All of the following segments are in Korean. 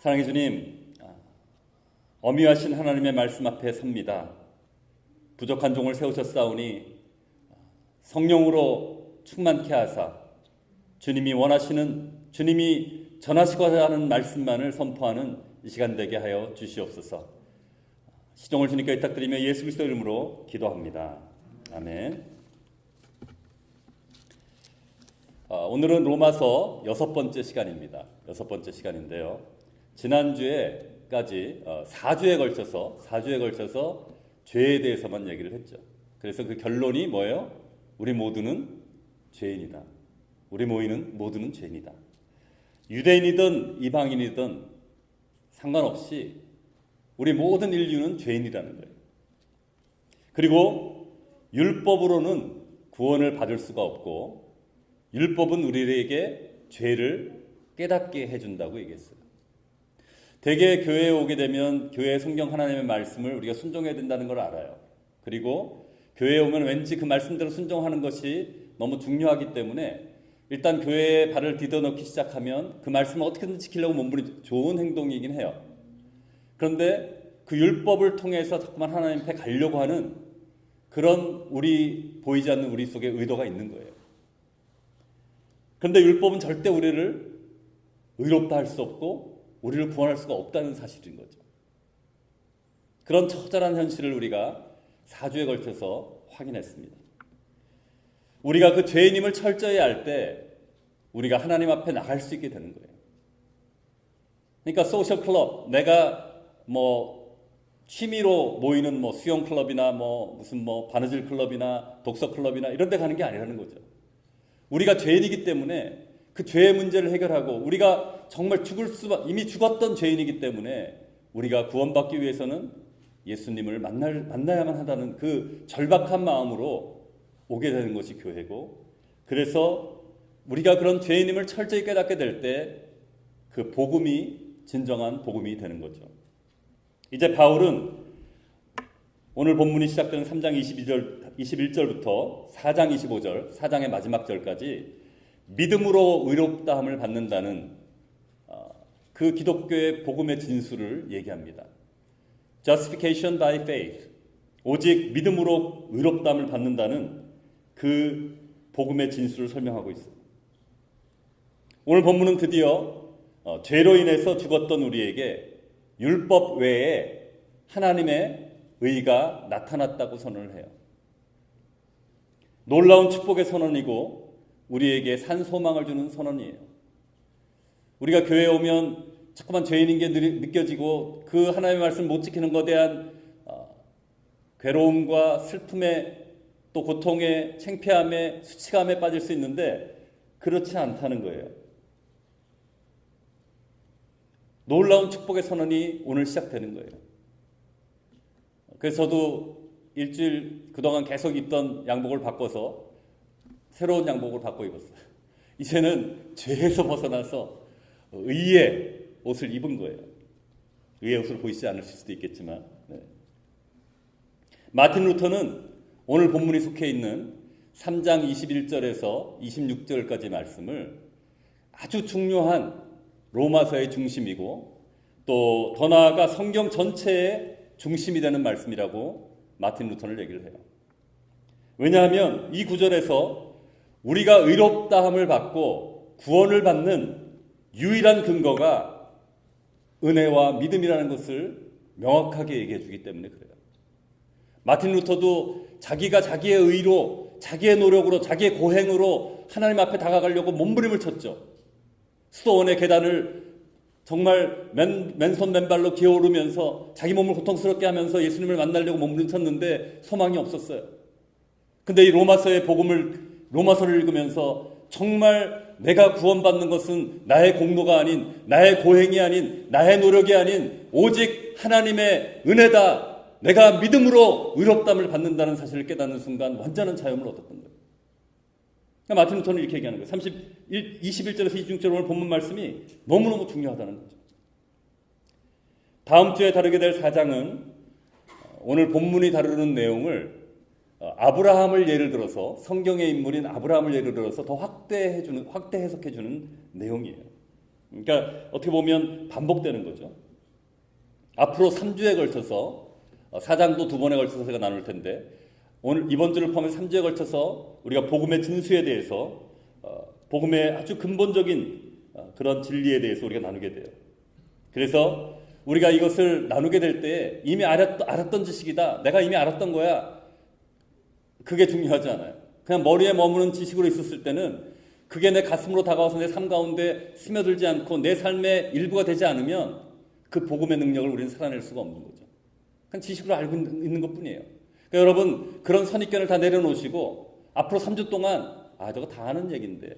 사랑의 주님, 어미하신 하나님의 말씀 앞에 섭니다. 부족한 종을 세우셨사오니 성령으로 충만케 하사 주님이 원하시는, 주님이 전하시고자 하는 말씀만을 선포하는 이 시간 되게 하여 주시옵소서. 시종을 주님께 부탁드리며 예수 그리스도 이름으로 기도합니다. 아멘. 오늘은 로마서 6번째 시간입니다. 6번째 시간인데요. 지난주에까지 4주에 걸쳐서 죄에 대해서만 얘기를 했죠. 그래서 그 결론이 뭐예요? 우리 모두는 죄인이다. 우리 모두는 죄인이다. 유대인이든 이방인이든 상관없이 우리 모든 인류는 죄인이라는 거예요. 그리고 율법으로는 구원을 받을 수가 없고 율법은 우리에게 죄를 깨닫게 해준다고 얘기했어요. 대개 교회에 오게 되면 교회 성경 하나님의 말씀을 우리가 순종해야 된다는 걸 알아요. 그리고 교회에 오면 왠지 그 말씀대로 순종하는 것이 너무 중요하기 때문에 일단 교회에 발을 디뎌넣기 시작하면 그 말씀을 어떻게든 지키려고 몸부림 좋은 행동이긴 해요. 그런데 그 율법을 통해서 자꾸만 하나님 앞에 가려고 하는 그런 보이지 않는 우리 속에 의도가 있는 거예요. 그런데 율법은 절대 우리를 의롭다 할 수 없고 우리를 구원할 수가 없다는 사실인 거죠. 그런 처절한 현실을 우리가 4주에 걸쳐서 확인했습니다. 우리가 그 죄인임을 철저히 알 때 우리가 하나님 앞에 나갈 수 있게 되는 거예요. 그러니까 소셜 클럽, 내가 취미로 모이는 수영 클럽이나 무슨 바느질 클럽이나 독서 클럽이나 이런 데 가는 게 아니라는 거죠. 우리가 죄인이기 때문에 그 죄의 문제를 해결하고 우리가 정말 이미 죽었던 죄인이기 때문에 우리가 구원받기 위해서는 예수님을 만나야만 한다는 그 절박한 마음으로 오게 되는 것이 교회고, 그래서 우리가 그런 죄인임을 철저히 깨닫게 될 때 그 복음이 진정한 복음이 되는 거죠. 이제 바울은 오늘 본문이 시작되는 3장 21절부터 4장 25절, 4장의 마지막 절까지 믿음으로 의롭다함을 받는다는 그 기독교의 복음의 진수를 얘기합니다. Justification by faith, 오직 믿음으로 의롭다함을 받는다는 그 복음의 진수를 설명하고 있습니다. 오늘 본문은 드디어 죄로 인해서 죽었던 우리에게 율법 외에 하나님의 의가 나타났다고 선언을 해요. 놀라운 축복의 선언이고 우리에게 산 소망을 주는 선언이에요. 우리가 교회에 오면 자꾸만 죄인인 게 느껴지고 그 하나님의 말씀 못 지키는 것에 대한 괴로움과 슬픔에 또 고통에 창피함에 수치감에 빠질 수 있는데 그렇지 않다는 거예요. 놀라운 축복의 선언이 오늘 시작되는 거예요. 그래서 저도 일주일 그동안 계속 입던 양복을 바꿔서 새로운 양복을 바꿔 입었어요. 이제는 죄에서 벗어나서 의의 옷을 입은 거예요. 의의 옷을 보이지 않으실 수도 있겠지만, 마틴 루터는 오늘 본문이 속해 있는 3장 21절에서 26절까지 말씀을 아주 중요한 로마서의 중심이고 또 더 나아가 성경 전체의 중심이 되는 말씀이라고 마틴 루터는 얘기를 해요. 왜냐하면 이 구절에서 우리가 의롭다함을 받고 구원을 받는 유일한 근거가 은혜와 믿음이라는 것을 명확하게 얘기해 주기 때문에 그래요. 마틴 루터도 자기가 자기의 의로, 자기의 노력으로, 자기의 고행으로 하나님 앞에 다가가려고 몸부림을 쳤죠. 수도원의 계단을 정말 맨손 맨발로 기어오르면서 자기 몸을 고통스럽게 하면서 예수님을 만나려고 몸부림 쳤는데 소망이 없었어요. 근데 이 로마서를 읽으면서 정말 내가 구원받는 것은 나의 공로가 아닌, 나의 고행이 아닌, 나의 노력이 아닌 오직 하나님의 은혜다. 내가 믿음으로 의롭다함을 받는다는 사실을 깨닫는 순간 완전한 자유함을 얻었던 거예요. 그러니까 마틴 루터는 이렇게 얘기하는 거예요. 21절에서 26절 오늘 본문 말씀이 너무너무 중요하다는 거죠. 다음 주에 다루게 될 4장은 오늘 본문이 다루는 내용을 아브라함을 예를 들어서, 성경의 인물인 아브라함을 예를 들어서 더 확대 해석해주는 내용이에요. 그러니까 어떻게 보면 반복되는 거죠. 앞으로 3주에 걸쳐서 사장도 2번에 걸쳐서 제가 나눌 텐데 오늘 이번 주를 포함해서 3주에 걸쳐서 우리가 복음의 진수에 대해서 복음의 아주 근본적인 그런 진리에 대해서 우리가 나누게 돼요. 그래서 우리가 이것을 나누게 될 때 이미 알았던 지식이다. 내가 이미 알았던 거야. 그게 중요하지 않아요. 그냥 머리에 머무는 지식으로 있었을 때는 그게 내 가슴으로 다가와서 내 삶 가운데 스며들지 않고 내 삶의 일부가 되지 않으면 그 복음의 능력을 우리는 살아낼 수가 없는 거죠. 그냥 지식으로 알고 있는 것뿐이에요. 그러니까 여러분 그런 선입견을 다 내려놓으시고 앞으로 3주 동안 저거 다 아는 얘기인데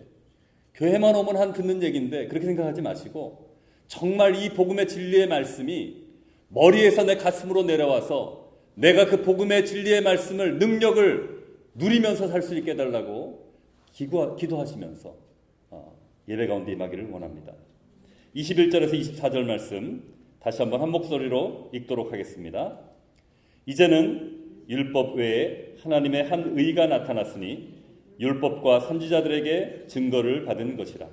교회만 오면 한 듣는 얘기인데 그렇게 생각하지 마시고 정말 이 복음의 진리의 말씀이 머리에서 내 가슴으로 내려와서 내가 그 복음의 진리의 말씀을 능력을 누리면서 살 수 있게 해달라고 기도하시면서 예배 가운데 임하기를 원합니다. 21절에서 24절 말씀 다시 한번 한 목소리로 읽도록 하겠습니다. 이제는 율법 외에 하나님의 한 의가 나타났으니 율법과 선지자들에게 증거를 받은 것이라.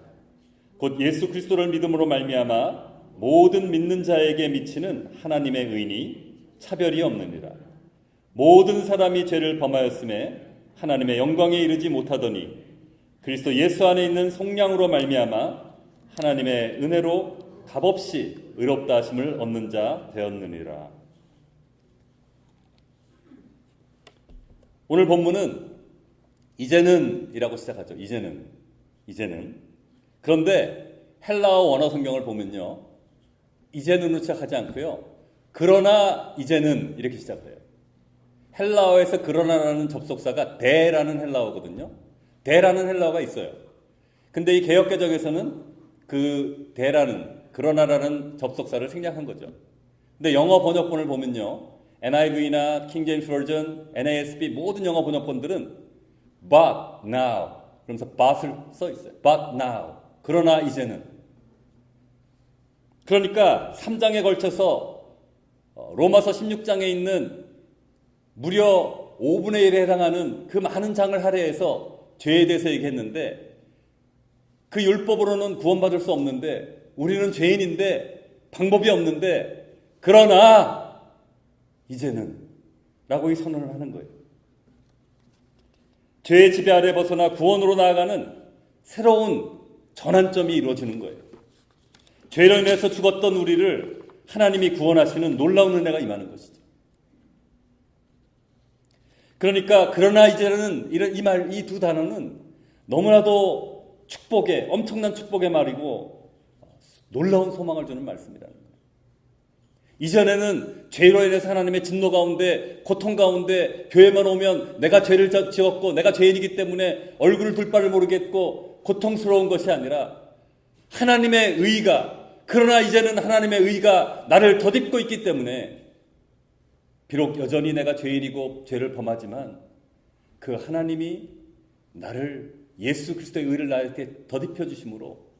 곧 예수 그리스도를 믿음으로 말미암아 모든 믿는 자에게 미치는 하나님의 의니 차별이 없느니라. 모든 사람이 죄를 범하였음에 하나님의 영광에 이르지 못하더니 그리스도 예수 안에 있는 속량으로 말미암아 하나님의 은혜로 값없이 의롭다 하심을 얻는 자 되었느니라. 오늘 본문은 이제는 이라고 시작하죠. 이제는. 그런데 헬라어 원어 성경을 보면요. 이제는으로 시작하지 않고요. 그러나 이제는 이렇게 시작해요. 헬라어에서 그러나라는 접속사가 대라는 헬라어거든요. 대라는 헬라어가 있어요. 근데 이 개역개정에서는 그 대라는 그러나라는 접속사를 생략한 거죠. 근데 영어 번역본을 보면요. NIV나 King James Version, NASB 모든 영어 번역본들은 but now 그러면서 but을 써 있어요. but now 그러나 이제는. 그러니까 3장에 걸쳐서 로마서 16장에 있는 무려 5분의 1에 해당하는 그 많은 장을 할애해서 죄에 대해서 얘기했는데 그 율법으로는 구원받을 수 없는데 우리는 죄인인데 방법이 없는데 그러나 이제는 라고 이 선언을 하는 거예요. 죄의 지배 아래 벗어나 구원으로 나아가는 새로운 전환점이 이루어지는 거예요. 죄로 인해서 죽었던 우리를 하나님이 구원하시는 놀라운 은혜가 임하는 것이죠. 그러니까 그러나 이제는 이 두 단어는 너무나도 축복의 엄청난 축복의 말이고 놀라운 소망을 주는 말씀이라는 거예요. 이전에는 죄로 인해서 하나님의 진노 가운데 고통 가운데 교회만 오면 내가 죄를 지었고 내가 죄인이기 때문에 얼굴을 둘 바를 모르겠고 고통스러운 것이 아니라 하나님의 의가 그러나 이제는 하나님의 의가 나를 덧입고 있기 때문에 비록 여전히 내가 죄인이고 죄를 범하지만 그 하나님이 나를 예수 그리스도의 의를 나에게 덧입혀 주심으로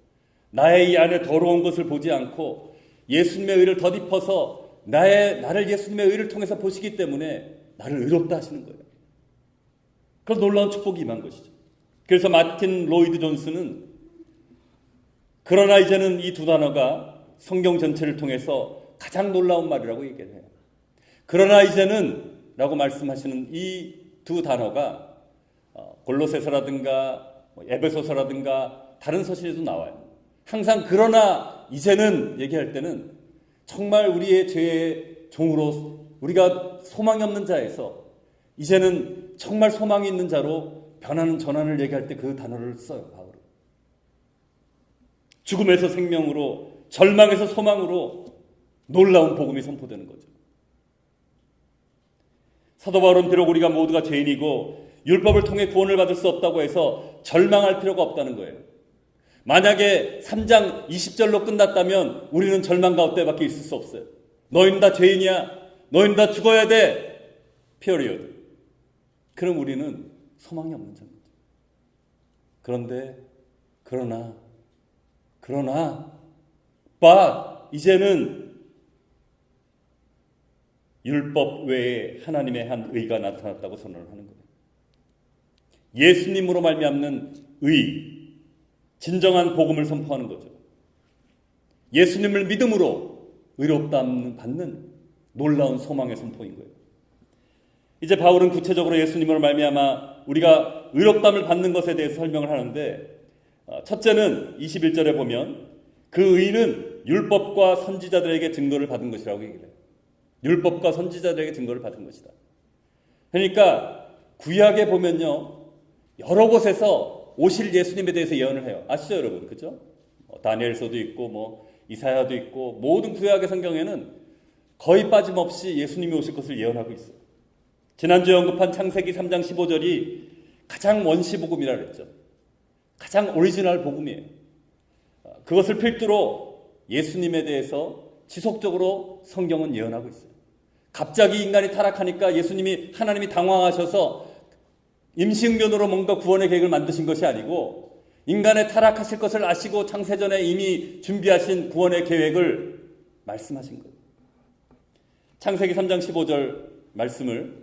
나의 이 안에 더러운 것을 보지 않고 예수님의 의를 덧입어서 나를 예수님의 의를 통해서 보시기 때문에 나를 의롭다 하시는 거예요. 그런 놀라운 축복이 임한 것이죠. 그래서 마틴 로이드 존스는 그러나 이제는 이 두 단어가 성경 전체를 통해서 가장 놀라운 말이라고 얘기를 해요. 그러나 이제는 라고 말씀하시는 이 두 단어가 골로새서라든가 에베소서라든가 다른 서신에도 나와요. 항상 그러나 이제는 얘기할 때는 정말 우리의 죄의 종으로 우리가 소망이 없는 자에서 이제는 정말 소망이 있는 자로 변하는 전환을 얘기할 때 그 단어를 써요. 바울은. 죽음에서 생명으로 절망에서 소망으로 놀라운 복음이 선포되는 거죠. 사도 바울은 비록 우리가 모두가 죄인이고 율법을 통해 구원을 받을 수 없다고 해서 절망할 필요가 없다는 거예요. 만약에 3장 20절로 끝났다면 우리는 절망 가운데밖에 있을 수 없어요. 너희는 다 죄인이야. 너희는 다 죽어야 돼. period. 그럼 우리는 소망이 없는 자입니다. 그런데 그러나 but 이제는 율법 외에 하나님의 한 의가 나타났다고 선언을 하는 거예요. 예수님으로 말미암는 의, 진정한 복음을 선포하는 거죠. 예수님을 믿음으로 의롭다함 받는 놀라운 소망의 선포인 거예요. 이제 바울은 구체적으로 예수님으로 말미암아 우리가 의롭다함을 받는 것에 대해서 설명을 하는데, 첫째는 21절에 보면 그 의는 율법과 선지자들에게 증거를 받은 것이라고 얘기를 해요. 율법과 선지자들에게 증거를 받은 것이다. 그러니까 구약에 보면요, 여러 곳에서 오실 예수님에 대해서 예언을 해요. 아시죠, 여러분? 그죠? 다니엘서도 있고 이사야도 있고, 모든 구약의 성경에는 거의 빠짐없이 예수님이 오실 것을 예언하고 있어요. 지난주에 언급한 창세기 3장 15절이 가장 원시 복음이라 그랬죠. 가장 오리지널 복음이에요. 그것을 필두로 예수님에 대해서 지속적으로 성경은 예언하고 있어요. 갑자기 인간이 타락하니까 하나님이 당황하셔서 임시응변으로 뭔가 구원의 계획을 만드신 것이 아니고, 인간의 타락하실 것을 아시고 창세전에 이미 준비하신 구원의 계획을 말씀하신 거예요. 창세기 3장 15절 말씀을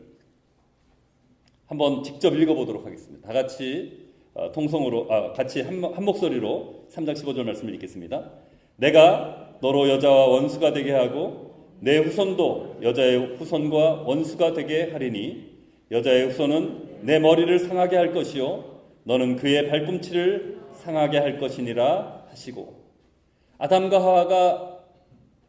한번 직접 읽어보도록 하겠습니다. 다 같이 같이 한 목소리로 3장 15절 말씀을 읽겠습니다. 내가 너로 여자와 원수가 되게 하고 내 후손도 여자의 후손과 원수가 되게 하리니 여자의 후손은 내 머리를 상하게 할 것이요 너는 그의 발꿈치를 상하게 할 것이니라 하시고, 아담과 하와가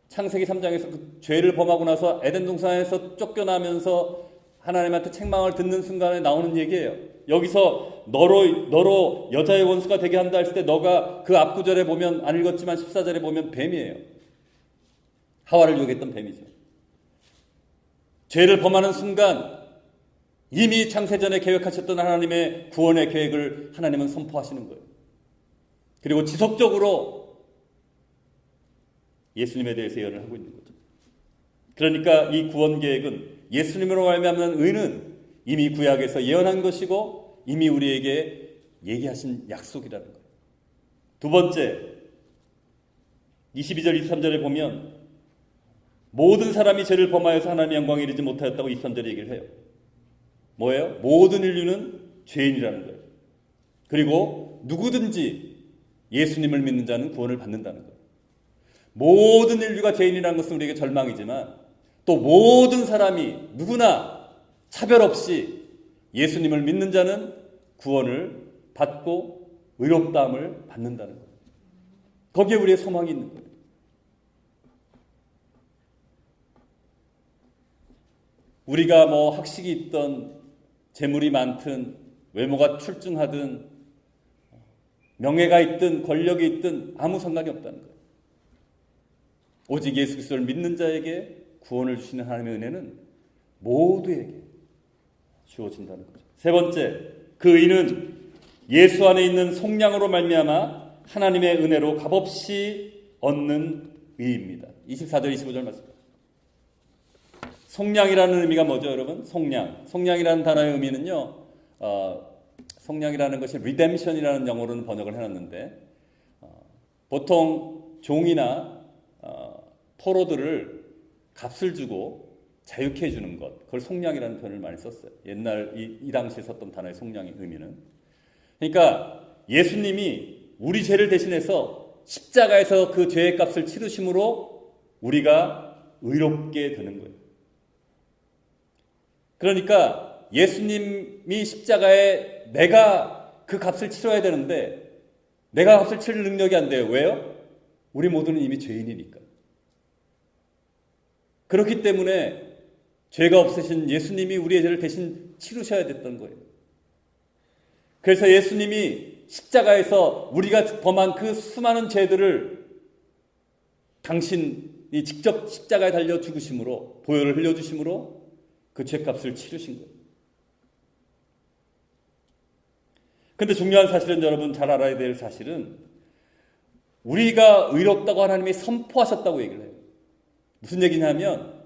창세기 3장에서 그 죄를 범하고 나서 에덴 동산에서 쫓겨나면서 하나님한테 책망을 듣는 순간에 나오는 얘기예요. 여기서 너로 여자의 원수가 되게 한다 했을 때, 너가 그 앞구절에 보면, 안 읽었지만 14절에 보면 뱀이에요. 하와를 유혹했던 뱀이죠. 죄를 범하는 순간 이미 창세전에 계획하셨던 하나님의 구원의 계획을 하나님은 선포하시는 거예요. 그리고 지속적으로 예수님에 대해서 예언을 하고 있는 거죠. 그러니까 이 구원 계획은, 예수님으로 말미암는 의는 이미 구약에서 예언한 것이고 이미 우리에게 얘기하신 약속이라는 거예요. 두 번째, 22절 23절에 보면 모든 사람이 죄를 범하여서 하나님의 영광에 이르지 못하였다고 23절에 얘기를 해요. 뭐예요? 모든 인류는 죄인이라는 거예요. 그리고 누구든지 예수님을 믿는 자는 구원을 받는다는 거예요. 모든 인류가 죄인이라는 것은 우리에게 절망이지만, 또 모든 사람이 누구나 차별 없이 예수님을 믿는 자는 구원을 받고 의롭다함을 받는다는 거예요. 거기에 우리의 소망이 있는 거예요. 우리가 학식이 있던, 재물이 많든, 외모가 출중하든, 명예가 있든, 권력이 있든 아무 상관이 없다는 거예요. 오직 예수 그리스도를 믿는 자에게 구원을 주시는 하나님의 은혜는 모두에게 주어진다는 거죠. 세 번째, 그 의는 예수 안에 있는 속량으로 말미암아 하나님의 은혜로 값없이 얻는 의입니다. 24절 25절 말씀. 속량이라는 의미가 뭐죠, 여러분? 속량이라는 단어의 의미는요, 속량이라는 것이 redemption이라는 영어로는 번역을 해놨는데, 보통 종이나 포로들을 값을 주고 자유케 해주는 것, 그걸 속량이라는 표현을 많이 썼어요. 옛날 이 당시에 썼던 단어의 속량의 의미는. 그러니까 예수님이 우리 죄를 대신해서 십자가에서 그 죄의 값을 치르심으로 우리가 의롭게 되는 거예요. 그러니까 예수님이 십자가에 내가 그 값을 치러야 되는데 내가 값을 치를 능력이 안 돼요. 왜요? 우리 모두는 이미 죄인이니까. 그렇기 때문에 죄가 없으신 예수님이 우리의 죄를 대신 치르셔야 됐던 거예요. 그래서 예수님이 십자가에서 우리가 범한 그 수많은 죄들을 당신이 직접 십자가에 달려 죽으심으로, 보혈을 흘려주심으로 그 죄값을 치르신 거예요. 근데 중요한 사실은, 여러분 잘 알아야 될 사실은, 우리가 의롭다고 하나님이 선포하셨다고 얘기를 해요. 무슨 얘기냐면,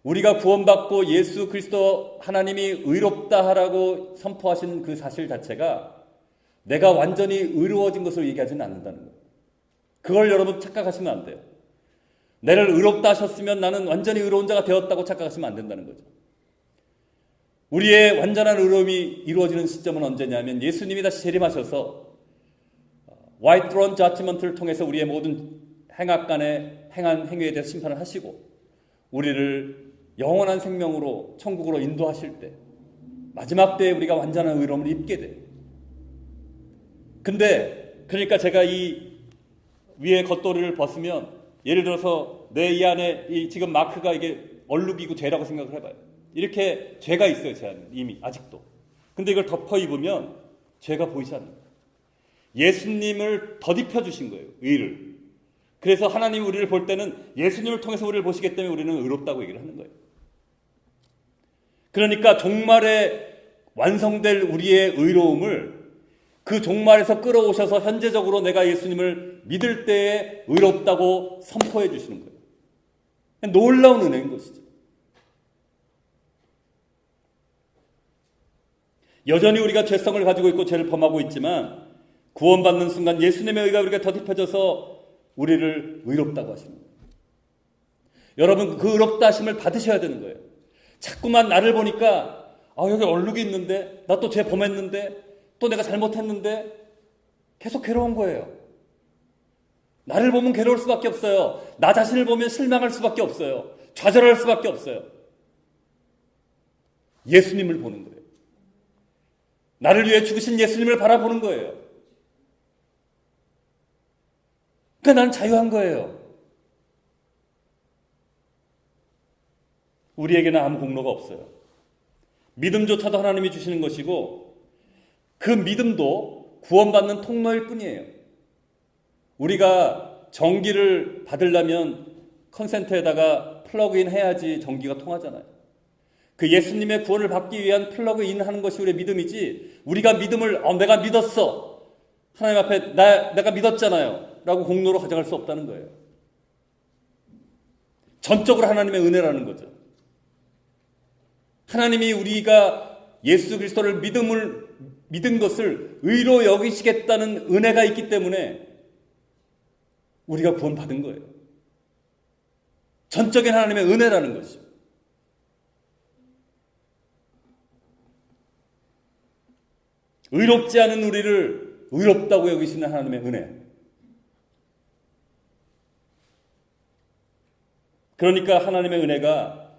우리가 구원받고 예수 그리스도 하나님이 의롭다 하라고 선포하신 그 사실 자체가 내가 완전히 의로워진 것으로 얘기하지는 않는다는 거예요. 그걸 여러분 착각하시면 안 돼요. 나를 의롭다 하셨으면 나는 완전히 의로운 자가 되었다고 착각하시면 안 된다는 거죠. 우리의 완전한 의로움이 이루어지는 시점은 언제냐면, 예수님이 다시 재림하셔서 White Throne Judgment를 통해서 우리의 모든 행악간에 행한 행위에 대해서 심판을 하시고 우리를 영원한 생명으로 천국으로 인도하실 때 마지막 때에 우리가 완전한 의로움을 입게 돼요. 근데 그러니까 제가 이 위에 겉도리를 벗으면 예를 들어서 내 이 안에 이 지금 마크가 이게 얼룩이고 죄라고 생각을 해봐요. 이렇게 죄가 있어요, 제 안에 이미 아직도. 근데 이걸 덮어 입으면 죄가 보이지 않는 거예요. 예수님을 덧입혀 주신 거예요, 의를. 그래서 하나님이 우리를 볼 때는 예수님을 통해서 우리를 보시기 때문에 우리는 의롭다고 얘기를 하는 거예요. 그러니까 종말에 완성될 우리의 의로움을 그 종말에서 끌어오셔서 현재적으로 내가 예수님을 믿을 때에 의롭다고 선포해 주시는 거예요. 놀라운 은혜인 것이죠. 여전히 우리가 죄성을 가지고 있고 죄를 범하고 있지만 구원받는 순간 예수님의 의가 우리가 덧입혀져서 우리를 의롭다고 하시는 거예요. 여러분 그 의롭다 하심을 받으셔야 되는 거예요. 자꾸만 나를 보니까 여기 얼룩이 있는데 나 또 죄 범했는데 또 내가 잘못했는데 계속 괴로운 거예요. 나를 보면 괴로울 수밖에 없어요. 나 자신을 보면 실망할 수밖에 없어요. 좌절할 수밖에 없어요. 예수님을 보는 거예요. 나를 위해 죽으신 예수님을 바라보는 거예요. 그러니까 나는 자유한 거예요. 우리에게는 아무 공로가 없어요. 믿음조차도 하나님이 주시는 것이고 그 믿음도 구원받는 통로일 뿐이에요. 우리가 전기를 받으려면 컨센트에다가 플러그인 해야지 전기가 통하잖아요. 그 예수님의 구원을 받기 위한 플러그인 하는 것이 우리의 믿음이지 우리가 믿음을 내가 믿었어. 하나님 앞에 내가 믿었잖아요. 라고 공로로 가져갈 수 없다는 거예요. 전적으로 하나님의 은혜라는 거죠. 하나님이 우리가 예수 그리스도를 믿은 것을 의로 여기시겠다는 은혜가 있기 때문에 우리가 구원받은 거예요. 전적인 하나님의 은혜라는 것이죠. 의롭지 않은 우리를 의롭다고 여기시는 하나님의 은혜. 그러니까 하나님의 은혜가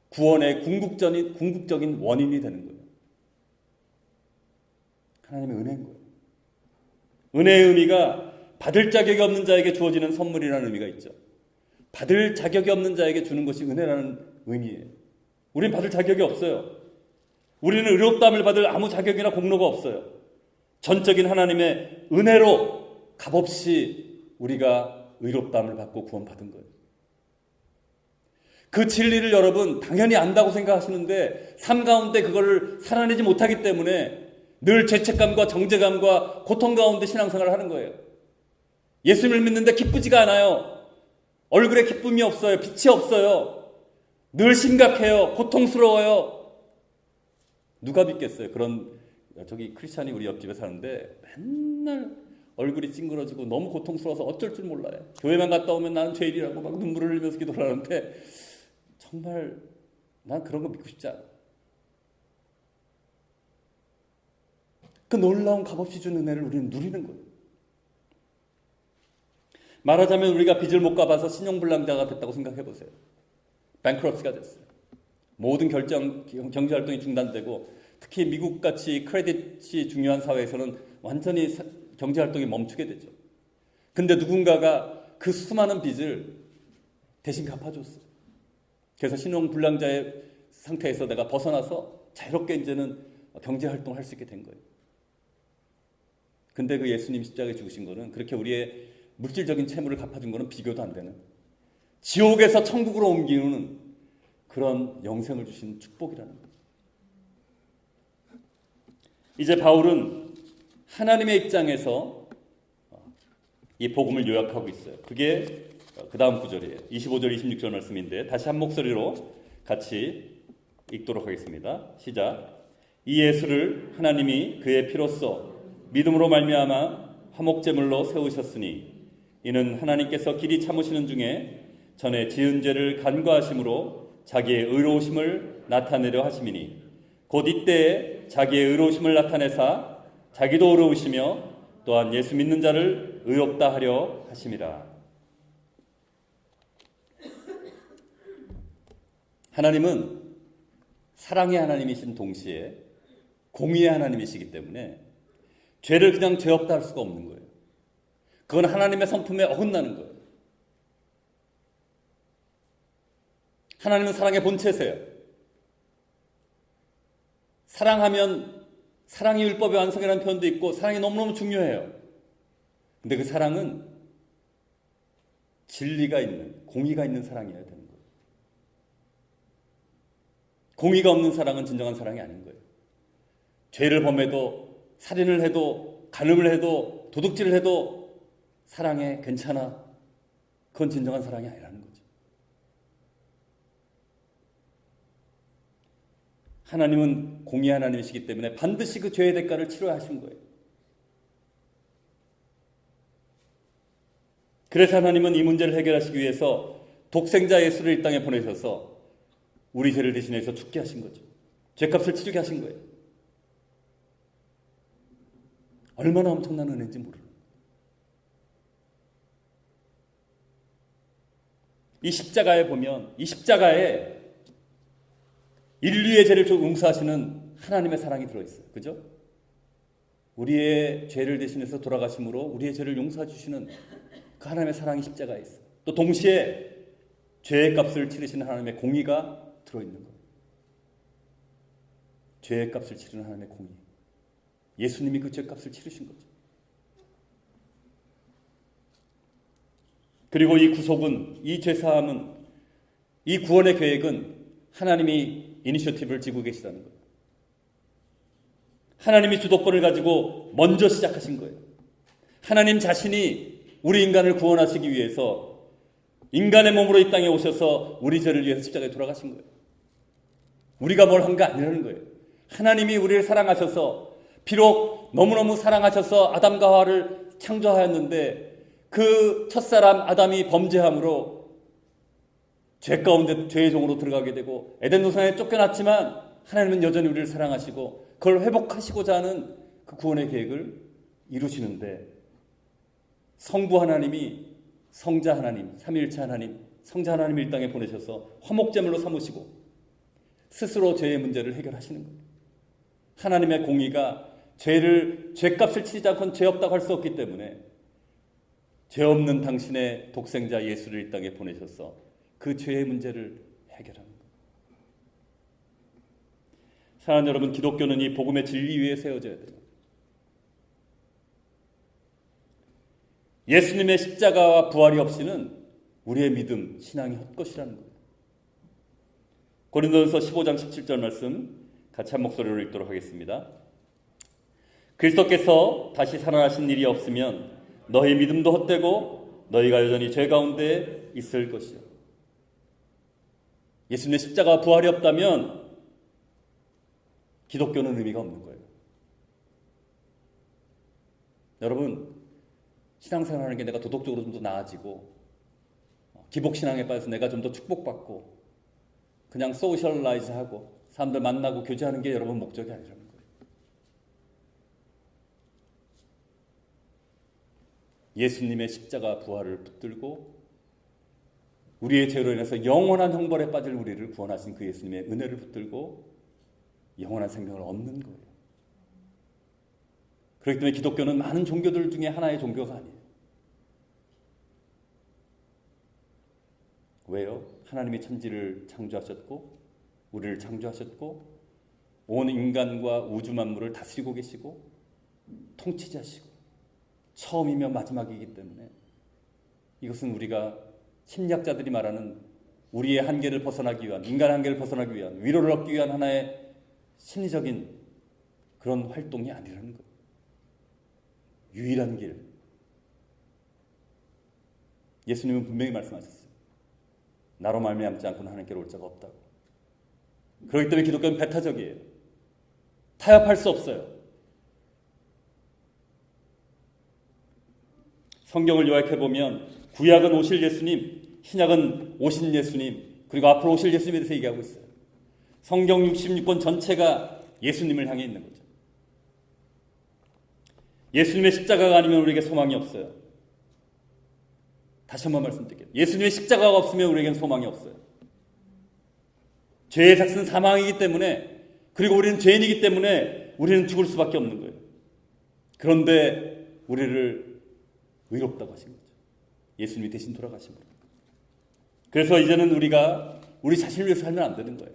구원의 궁극적인 원인이 되는 거예요. 하나님의 은혜인 거예요. 은혜의 의미가 받을 자격이 없는 자에게 주어지는 선물이라는 의미가 있죠. 받을 자격이 없는 자에게 주는 것이 은혜라는 의미예요. 우리는 받을 자격이 없어요. 우리는 의롭다함을 받을 아무 자격이나 공로가 없어요. 전적인 하나님의 은혜로 값없이 우리가 의롭다함을 받고 구원받은 거예요. 그 진리를 여러분 당연히 안다고 생각하시는데 삶 가운데 그걸 살아내지 못하기 때문에 늘 죄책감과 정죄감과 고통 가운데 신앙생활을 하는 거예요. 예수님을 믿는데 기쁘지가 않아요. 얼굴에 기쁨이 없어요. 빛이 없어요. 늘 심각해요. 고통스러워요. 누가 믿겠어요? 저기 크리스찬이 우리 옆집에 사는데 맨날 얼굴이 찡그러지고 너무 고통스러워서 어쩔 줄 몰라요. 교회만 갔다 오면 나는 죄인이라고 막 눈물을 흘리면서 기도를 하는데 정말 난 그런 거 믿고 싶지 않아. 그 놀라운 값없이 준 은혜를 우리는 누리는 거예요. 말하자면 우리가 빚을 못 갚아서 신용불량자가 됐다고 생각해 보세요. 뱅크럽시가 됐어요. 모든 경제활동이 중단되고 특히 미국같이 크레딧이 중요한 사회에서는 완전히 경제활동이 멈추게 되죠. 근데 누군가가 그 수많은 빚을 대신 갚아줬어요. 그래서 신용불량자의 상태에서 내가 벗어나서 자유롭게 이제는 경제활동을 할 수 있게 된 거예요. 근데 그 예수님이 십자가에 죽으신 거는 그렇게 우리의 물질적인 채무를 갚아준 거는 비교도 안 되는 지옥에서 천국으로 옮기는 그런 영생을 주신 축복이라는 거예요. 이제 바울은 하나님의 입장에서 이 복음을 요약하고 있어요. 그게 그 다음 구절이에요. 25절 26절 말씀인데 다시 한 목소리로 같이 읽도록 하겠습니다. 시작. 이 예수를 하나님이 그의 피로써 믿음으로 말미암아 화목제물로 세우셨으니 이는 하나님께서 길이 참으시는 중에 전에 지은 죄를 간과하심으로 자기의 의로우심을 나타내려 하심이니 곧 이때에 자기의 의로우심을 나타내사 자기도 의로우시며 또한 예수 믿는 자를 의롭다 하려 하심이라. 하나님은 사랑의 하나님이신 동시에 공의의 하나님이시기 때문에 죄를 그냥 죄 없다 할 수가 없는 거예요. 그건 하나님의 성품에 어긋나는 거예요. 하나님은 사랑의 본체세요. 사랑하면 사랑이 율법의 완성이라는 표현도 있고 사랑이 너무너무 중요해요. 근데 그 사랑은 진리가 있는, 공의가 있는 사랑이어야 되는 거예요. 공의가 없는 사랑은 진정한 사랑이 아닌 거예요. 죄를 범해도, 살인을 해도, 간음을 해도, 도둑질을 해도 사랑해, 괜찮아. 그건 진정한 사랑이 아니라는 거죠. 하나님은 공의의 하나님이시기 때문에 반드시 그 죄의 대가를 치러야 하신 거예요. 그래서 하나님은 이 문제를 해결하시기 위해서 독생자 예수를 이 땅에 보내셔서 우리 죄를 대신해서 죽게 하신 거죠. 죄값을 치르게 하신 거예요. 얼마나 엄청난 은혜인지 모르는. 이 십자가에 보면 이 십자가에 인류의 죄를 용서하시는 하나님의 사랑이 들어있어요. 그죠? 우리의 죄를 대신해서 돌아가심으로 우리의 죄를 용서해 주시는 그 하나님의 사랑이 십자가에 있어요. 또 동시에 죄의 값을 치르시는 하나님의 공의가 들어있는 거예요. 죄의 값을 치르는 하나님의 공의. 예수님이 그 죄값을 치르신 거죠. 그리고 이 구속은, 이 죄사함은, 이 구원의 계획은 하나님이 이니셔티브를 쥐고 계시다는 거예요. 하나님이 주도권을 가지고 먼저 시작하신 거예요. 하나님 자신이 우리 인간을 구원하시기 위해서 인간의 몸으로 이 땅에 오셔서 우리 죄를 위해서 십자가에 돌아가신 거예요. 우리가 뭘 한 게 아니라는 거예요. 하나님이 우리를 사랑하셔서, 비록 너무너무 사랑하셔서 아담과 하와를 창조하였는데 그 첫사람 아담이 범죄함으로 죄 가운데 죄의 종으로 들어가게 되고 에덴 동산에 쫓겨났지만 하나님은 여전히 우리를 사랑하시고 그걸 회복하시고자 하는 그 구원의 계획을 이루시는데, 성부 하나님이 성자 하나님, 삼위일체 하나님, 성자 하나님을 이 땅에 보내셔서 화목제물로 삼으시고 스스로 죄의 문제를 해결하시는 거예요. 하나님의 공의가 죄값을 치지 않고는 죄 없다고 할 수 없기 때문에 죄 없는 당신의 독생자 예수를 이 땅에 보내셔서 그 죄의 문제를 해결하는 거예요. 사랑하는 여러분, 기독교는 이 복음의 진리 위에 세워져야 돼요. 예수님의 십자가와 부활이 없이는 우리의 믿음, 신앙이 헛것이라는 거예요. 고린도전서 15장 17절 말씀 같이 한 목소리로 읽도록 하겠습니다. 그리스도께서 다시 살아나신 일이 없으면 너희 믿음도 헛되고 너희가 여전히 죄 가운데 있을 것이요. 예수님의 십자가와 부활이 없다면 기독교는 의미가 없는 거예요. 여러분, 신앙생활하는 게 내가 도덕적으로 좀 더 나아지고 기복신앙에 빠져서 내가 좀 더 축복받고 그냥 소셜라이즈하고 사람들 만나고 교제하는 게 여러분 목적이 아니라는 거예요. 예수님의 십자가 부활을 붙들고 우리의 죄로 인해서 영원한 형벌에 빠질 우리를 구원하신 그 예수님의 은혜를 붙들고 영원한 생명을 얻는 거예요. 그렇기 때문에 기독교는 많은 종교들 중에 하나의 종교가 아니에요. 왜요? 하나님이 천지를 창조하셨고 우리를 창조하셨고 온 인간과 우주 만물을 다스리고 계시고 통치자시고 처음이며 마지막이기 때문에 이것은 우리가 심리학자들이 말하는 우리의 한계를 벗어나기 위한, 인간의 한계를 벗어나기 위한, 위로를 얻기 위한 하나의 심리적인 그런 활동이 아니라는 거예요. 유일한 길. 예수님은 분명히 말씀하셨어요. 나로 말미암지 않고는 하나님께로 올 자가 없다고. 그렇기 때문에 기독교는 배타적이에요. 타협할 수 없어요. 성경을 요약해보면 구약은 오실 예수님, 신약은 오신 예수님, 그리고 앞으로 오실 예수님에 대해서 얘기하고 있어요. 성경 66권 전체가 예수님을 향해 있는 거죠. 예수님의 십자가가 아니면 우리에게 소망이 없어요. 다시 한번 말씀드릴게요. 예수님의 십자가가 없으면 우리에겐 소망이 없어요. 죄의 삭은 사망이기 때문에, 그리고 우리는 죄인이기 때문에 우리는 죽을 수밖에 없는 거예요. 그런데 우리를 의롭다고 하신 거죠. 예수님이 대신 돌아가신 거예요. 그래서 이제는 우리가 우리 자신을 위해서 살면 안 되는 거예요.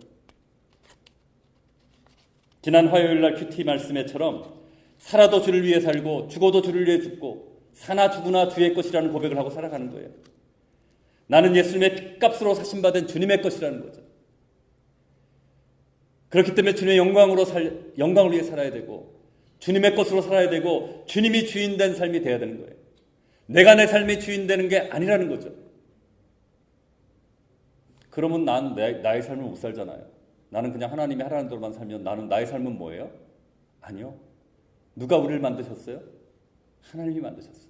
지난 화요일 날 큐티 말씀에처럼 살아도 주를 위해 살고 죽어도 주를 위해 죽고 사나 죽으나 주의 것이라는 고백을 하고 살아가는 거예요. 나는 예수님의 핏값으로 사신받은 주님의 것이라는 거죠. 그렇기 때문에 주님의 영광을 위해 살아야 되고 주님의 것으로 살아야 되고 주님이 주인된 삶이 돼야 되는 거예요. 내가 내 삶의 주인 되는 게 아니라는 거죠. 그러면 난 나의 삶을 못 살잖아요. 나는 그냥 하나님이 하라는 대로만 살면 나는 나의 삶은 뭐예요? 아니요. 누가 우리를 만드셨어요? 하나님이 만드셨어요.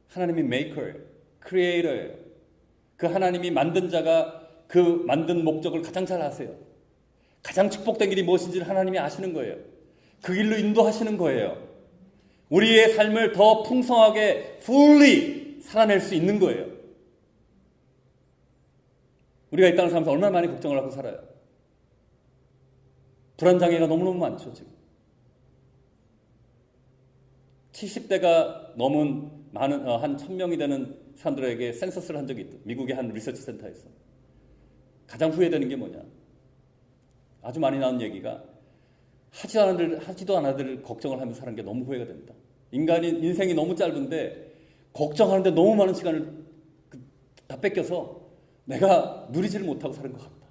하나님이 메이커예요. 크리에이터예요. 그 하나님이 만든 자가 그 만든 목적을 가장 잘 아세요. 가장 축복된 길이 무엇인지를 하나님이 아시는 거예요. 그 길로 인도하시는 거예요. 우리의 삶을 더 풍성하게 fully 살아낼 수 있는 거예요. 우리가 이 땅을 살면서 얼마나 많이 걱정을 하고 살아요. 불안장애가 너무너무 많죠. 지금 70대가 넘은 많은 한 1000명이 되는 사람들에게 센서스를 한 적이 있다. 미국의 한 리서치 센터에서. 가장 후회되는 게 뭐냐. 아주 많이 나온 얘기가 하지도 않아들 걱정을 하면서 사는 게 너무 후회가 된다. 인생이 너무 짧은데 걱정하는데 너무 많은 시간을 다 뺏겨서 내가 누리지를 못하고 사는 것 같다.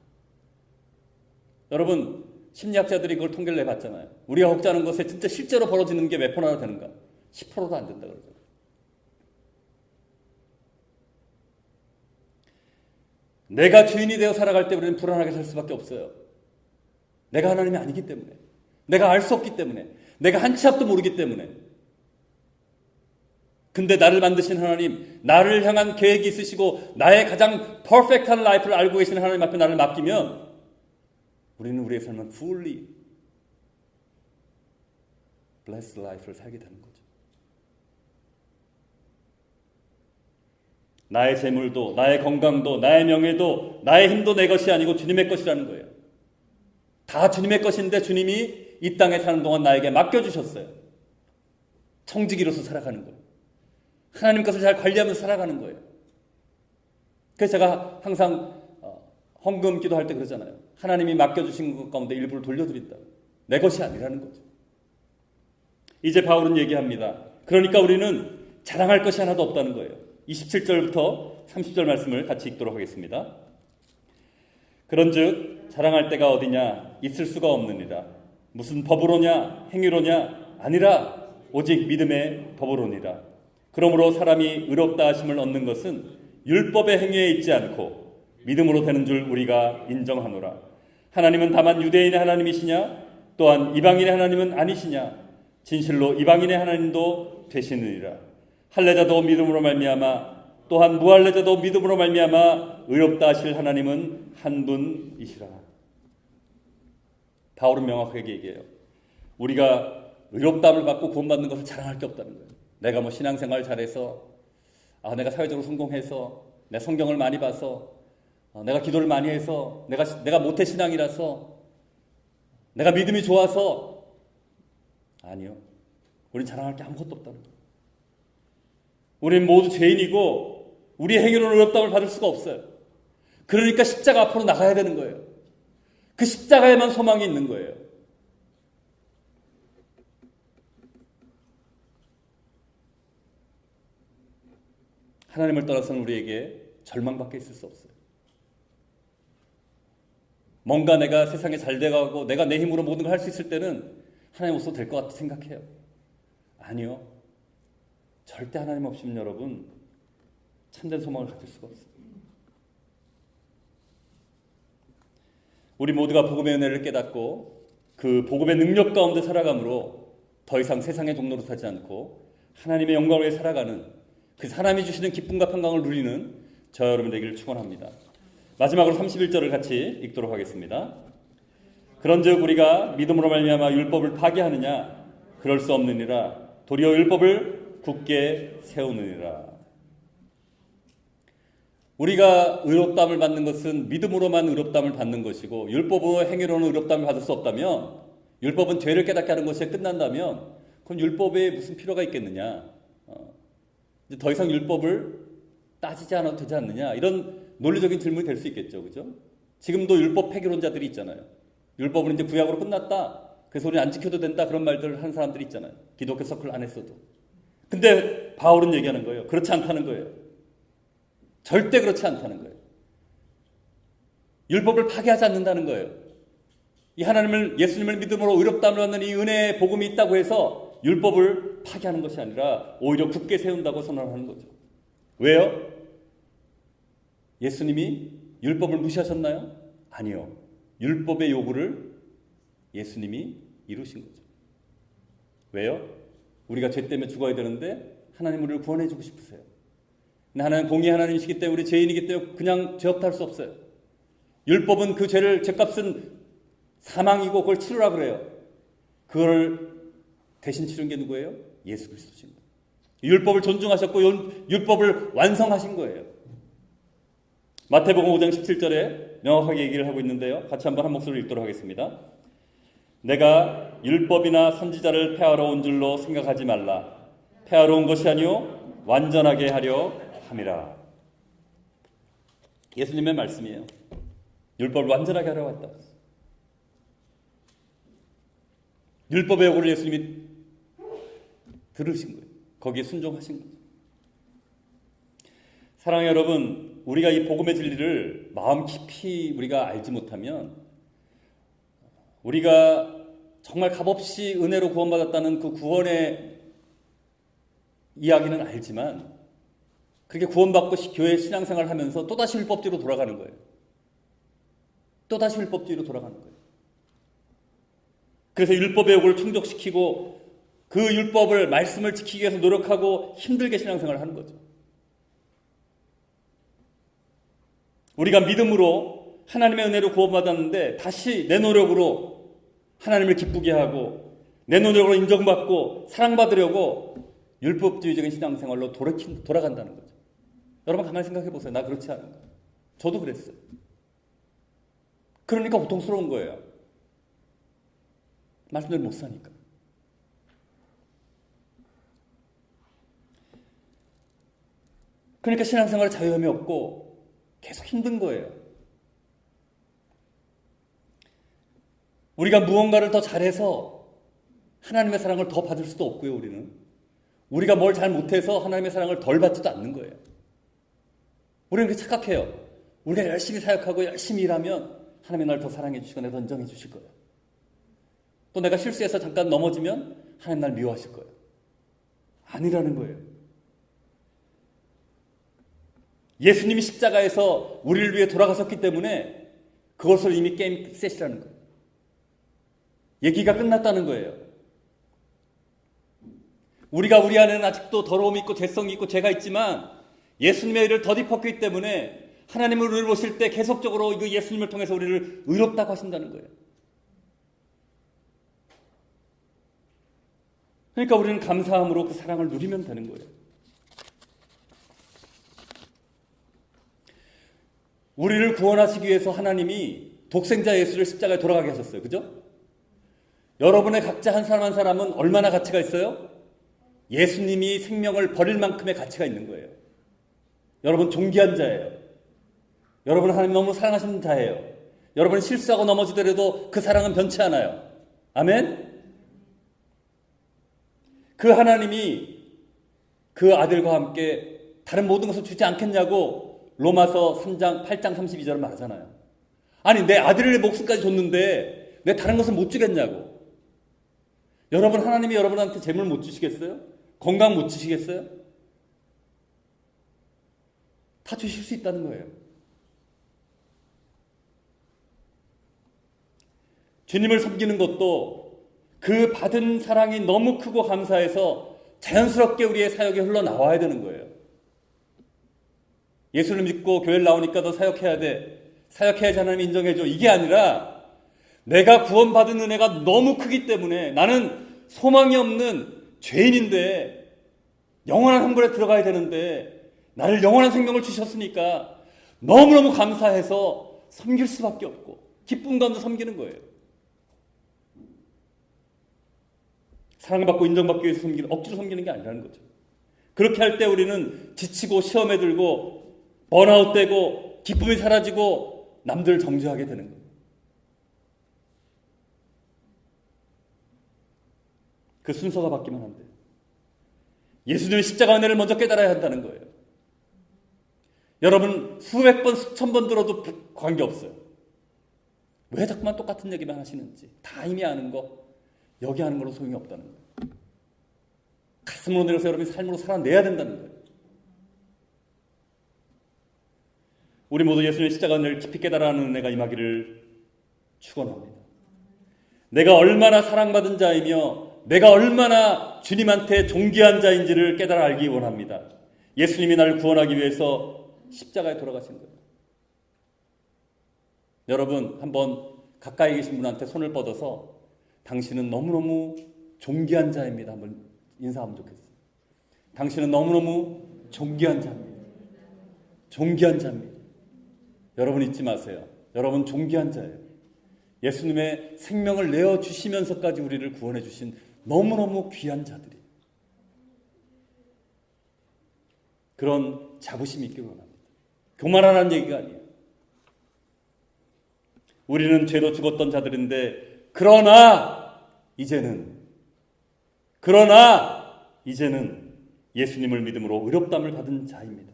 여러분, 심리학자들이 그걸 통계를 내봤잖아요. 우리가 걱정하는 것에 진짜 실제로 벌어지는 게 몇 퍼나 되는가? 10%도 안 된다 그러죠. 내가 주인이 되어 살아갈 때 우리는 불안하게 살 수밖에 없어요. 내가 하나님이 아니기 때문에, 내가 알 수 없기 때문에, 내가 한 치 앞도 모르기 때문에. 근데 나를 만드신 하나님, 나를 향한 계획이 있으시고 나의 가장 퍼펙트한 라이프를 알고 계시는 하나님 앞에 나를 맡기면 우리는 우리의 삶은 fully blessed life를 살게 되는 거죠. 나의 재물도, 나의 건강도, 나의 명예도, 나의 힘도 내 것이 아니고 주님의 것이라는 거예요. 다 주님의 것인데 주님이 이 땅에 사는 동안 나에게 맡겨주셨어요. 청지기로서 살아가는 거예요. 하나님 것을 잘 관리하면서 살아가는 거예요. 그래서 제가 항상 헌금 기도할 때 그러잖아요. 하나님이 맡겨주신 것 가운데 일부를 돌려드린다. 내 것이 아니라는 거죠. 이제 바울은 얘기합니다. 그러니까 우리는 자랑할 것이 하나도 없다는 거예요. 27절부터 30절 말씀을 같이 읽도록 하겠습니다. 그런즉 자랑할 데가 어디냐? 있을 수가 없느니라. 무슨 법으로냐? 행위로냐? 아니라 오직 믿음의 법으로니라. 그러므로 사람이 의롭다 하심을 얻는 것은 율법의 행위에 있지 않고 믿음으로 되는 줄 우리가 인정하노라. 하나님은 다만 유대인의 하나님이시냐? 또한 이방인의 하나님은 아니시냐? 진실로 이방인의 하나님도 되시느니라. 할례자도 믿음으로 말미암아 또한 무할례자도 믿음으로 말미암아 의롭다 하실 하나님은 한 분이시라. 바울은 명확하게 얘기해요. 우리가 의롭다함을 받고 구원받는 것을 자랑할 게 없다는 거예요. 내가 뭐 신앙생활 잘해서, 내가 사회적으로 성공해서, 내 성경을 많이 봐서, 내가 기도를 많이 해서, 내가 모태신앙이라서, 내가 믿음이 좋아서. 아니요. 우린 자랑할 게 아무것도 없다는 거예요. 우린 모두 죄인이고 우리의 행위로는 의롭다함을 받을 수가 없어요. 그러니까 십자가 앞으로 나가야 되는 거예요. 그 십자가에만 소망이 있는 거예요. 하나님을 떠나서는 우리에게 절망밖에 있을 수 없어요. 뭔가 내가 세상에 잘 돼가고 내가 내 힘으로 모든 걸 할 수 있을 때는 하나님 없어도 될 것 같아 생각해요. 아니요. 절대 하나님 없이는 여러분 참된 소망을 가질 수가 없어요. 우리 모두가 복음의 은혜를 깨닫고 그 복음의 능력 가운데 살아감으로 더 이상 세상의 종로로 사지 않고 하나님의 영광을 위해 살아가는 그 하나님이 주시는 기쁨과 평강을 누리는 저 여러분 되기를 축원합니다. 마지막으로 31절을 같이 읽도록 하겠습니다. 그런즉 우리가 믿음으로 말미암아 율법을 파괴하느냐? 그럴 수 없느니라. 도리어 율법을 굳게 세우느니라. 우리가 의롭다함을 받는 것은 믿음으로만 의롭다함을 받는 것이고 율법으로 행위로는 의롭다함을 받을 수 없다면, 율법은 죄를 깨닫게 하는 것에 끝난다면 그럼 율법에 무슨 필요가 있겠느냐, 이제 더 이상 율법을 따지지 않아도 되지 않느냐, 이런 논리적인 질문이 될 수 있겠죠. 그죠? 지금도 율법 폐기론자들이 있잖아요. 율법은 이제 구약으로 끝났다, 그래서 우리는 안 지켜도 된다, 그런 말들을 하는 사람들이 있잖아요. 기독교 서클 안에서도. 근데 바울은 얘기하는 거예요. 그렇지 않다는 거예요. 절대 그렇지 않다는 거예요. 율법을 파괴하지 않는다는 거예요. 이 하나님을, 예수님을 믿음으로 의롭다함을 받는 이 은혜의 복음이 있다고 해서 율법을 파괴하는 것이 아니라 오히려 굳게 세운다고 선언하는 거죠. 왜요? 예수님이 율법을 무시하셨나요? 아니요. 율법의 요구를 예수님이 이루신 거죠. 왜요? 우리가 죄 때문에 죽어야 되는데 하나님 우리를 구원해 주고 싶으세요. 하나님 공의 하나님이시기 때문에, 우리 죄인이기 때문에 그냥 죄 없다 할 수 없어요. 율법은 그 죄를, 죄값은 사망이고 그걸 치르라 그래요. 그걸 대신 치른 게 누구예요? 예수 그리스도십니다. 율법을 존중하셨고 율법을 완성하신 거예요. 마태복음 5장 17절에 명확하게 얘기를 하고 있는데요. 같이 한번 한 목소리로 읽도록 하겠습니다. 내가 율법이나 선지자를 폐하러 온 줄로 생각하지 말라. 폐하러 온 것이 아니요 완전하게 하려 함이라. 예수님의 말씀이에요. 율법을 완전하게 하러 왔다. 율법의 요구를 예수님이 들으신 거예요. 거기에 순종하신 거죠. 사랑하는 여러분, 우리가 이 복음의 진리를 마음 깊이 우리가 알지 못하면, 우리가 정말 값없이 은혜로 구원받았다는 그 구원의 이야기는 알지만, 그렇게 구원받고 교회 신앙생활을 하면서 또다시 율법주의로 돌아가는 거예요. 또다시 율법주의로 돌아가는 거예요. 그래서 율법의 요구를 충족시키고 그 율법을, 말씀을 지키기 위해서 노력하고 힘들게 신앙생활을 하는 거죠. 우리가 믿음으로 하나님의 은혜로 구원받았는데 다시 내 노력으로 하나님을 기쁘게 하고 내 노력으로 인정받고 사랑받으려고 율법주의적인 신앙생활로 돌아간다는 거죠. 여러분 가만히 생각해 보세요. 나 그렇지 않은 거예요. 저도 그랬어요. 그러니까 고통스러운 거예요. 말씀대로 못 사니까. 그러니까 신앙생활에 자유함이 없고 계속 힘든 거예요. 우리가 무언가를 더 잘해서 하나님의 사랑을 더 받을 수도 없고요. 우리가 뭘 잘 못해서 하나님의 사랑을 덜 받지도 않는 거예요. 우리는 그렇게 착각해요. 우리가 열심히 사역하고 열심히 일하면 하나님이 날 더 사랑해 주시고 내가 더 인정해 주실 거예요. 또 내가 실수해서 잠깐 넘어지면 하나님 날 미워하실 거예요. 아니라는 거예요. 예수님이 십자가에서 우리를 위해 돌아가셨기 때문에 그것을 이미 게임 셋이라는 거예요. 얘기가 끝났다는 거예요. 우리가 우리 안에는 아직도 더러움이 있고 죄성이 있고 죄가 있지만 예수님의 일을 덧입었기 때문에 하나님을 우리를 보실 때 계속적으로 그 예수님을 통해서 우리를 의롭다고 하신다는 거예요. 그러니까 우리는 감사함으로 그 사랑을 누리면 되는 거예요. 우리를 구원하시기 위해서 하나님이 독생자 예수를 십자가에 돌아가게 하셨어요. 그죠? 여러분의 각자 한 사람 한 사람은 얼마나 가치가 있어요? 예수님이 생명을 버릴 만큼의 가치가 있는 거예요. 여러분 존귀한 자예요. 여러분은 하나님 너무 사랑하시는 자예요. 여러분이 실수하고 넘어지더라도 그 사랑은 변치 않아요. 아멘? 그 하나님이 그 아들과 함께 다른 모든 것을 주지 않겠냐고 로마서 3장 8장 32절을 말하잖아요. 아니 내 아들의 목숨까지 줬는데 내 다른 것을 못 주겠냐고. 여러분 하나님이 여러분한테 재물 못 주시겠어요? 건강 못 주시겠어요? 다 주실 수 있다는 거예요. 주님을 섬기는 것도 그 받은 사랑이 너무 크고 감사해서 자연스럽게 우리의 사역에 흘러나와야 되는 거예요. 예수를 믿고 교회를 나오니까 너 사역해야 돼. 사역해야지 하나님 인정해줘. 이게 아니라 내가 구원받은 은혜가 너무 크기 때문에 나는 소망이 없는 죄인인데 영원한 한불에 들어가야 되는데 나를 영원한 생명을 주셨으니까 너무너무 감사해서 섬길 수밖에 없고 기쁨 가운데 섬기는 거예요. 사랑받고 인정받기 위해서 억지로 섬기는 게 아니라는 거죠. 그렇게 할 때 우리는 지치고 시험에 들고 번아웃되고 기쁨이 사라지고 남들을 정죄하게 되는 거예요. 그 순서가 바뀌면 안 돼요. 예수님의 십자가 은혜를 먼저 깨달아야 한다는 거예요. 여러분 수백 번 수천 번 들어도 관계없어요. 왜 자꾸만 똑같은 얘기만 하시는지 다 이미 아는 거 여기 하는 걸로 소용이 없다는 거예요. 가슴으로 내려서 여러분이 삶으로 살아내야 된다는 거예요. 우리 모두 예수님의 십자가 은혜를 깊이 깨달아하는 은혜가 임하기를 축원합니다. 내가 얼마나 사랑받은 자이며 내가 얼마나 주님한테 존귀한 자인지를 깨달아 알기 원합니다. 예수님이 나를 구원하기 위해서 십자가에 돌아가신 거예요. 여러분 한번 가까이 계신 분한테 손을 뻗어서 당신은 너무너무 존귀한 자입니다. 한번 인사하면 좋겠어요. 당신은 너무너무 존귀한 자입니다. 존귀한 자입니다. 여러분 잊지 마세요. 여러분 존귀한 자예요. 예수님의 생명을 내어주시면서까지 우리를 구원해 주신 너무너무 귀한 자들이 그런 자부심이 있기를 원합니다. 교만하라는 얘기가 아니에요. 우리는 죄로 죽었던 자들인데 그러나 이제는 예수님을 믿음으로 의롭다함을 받은 자입니다.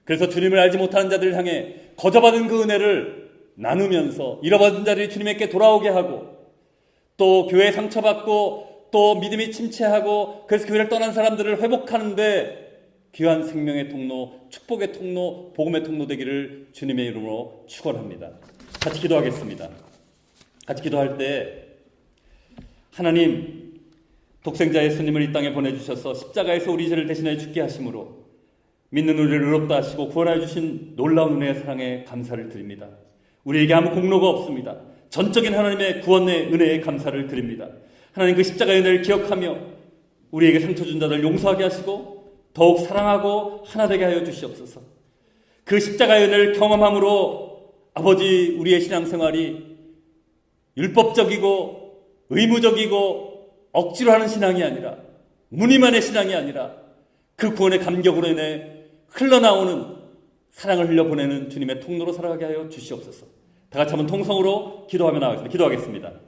그래서 주님을 알지 못하는 자들을 향해 거저받은 그 은혜를 나누면서 잃어버린 자들이 주님에게 돌아오게 하고 또 교회에 상처받고 또 믿음이 침체하고 그래서 교회를 떠난 사람들을 회복하는데 귀한 생명의 통로, 축복의 통로, 복음의 통로 되기를 주님의 이름으로 축원합니다. 같이 기도하겠습니다. 같이 기도할 때 하나님 독생자 예수님을 이 땅에 보내주셔서 십자가에서 우리 죄를 대신하여 죽게 하심으로 믿는 우리를 의롭다 하시고 구원하여 주신 놀라운 은혜의 사랑에 감사를 드립니다. 우리에게 아무 공로가 없습니다. 전적인 하나님의 구원의 은혜에 감사를 드립니다. 하나님 그 십자가의 은혜를 기억하며 우리에게 상처 준 자들 용서하게 하시고 더욱 사랑하고 하나 되게 하여 주시옵소서. 그 십자가의 은혜를 경험함으로 아버지 우리의 신앙생활이 율법적이고 의무적이고 억지로 하는 신앙이 아니라 무늬만의 신앙이 아니라 그 구원의 감격으로 인해 흘러나오는 사랑을 흘려보내는 주님의 통로로 살아가게 하여 주시옵소서. 다 같이 한번 통성으로 기도하며 나가겠습니다. 기도하겠습니다.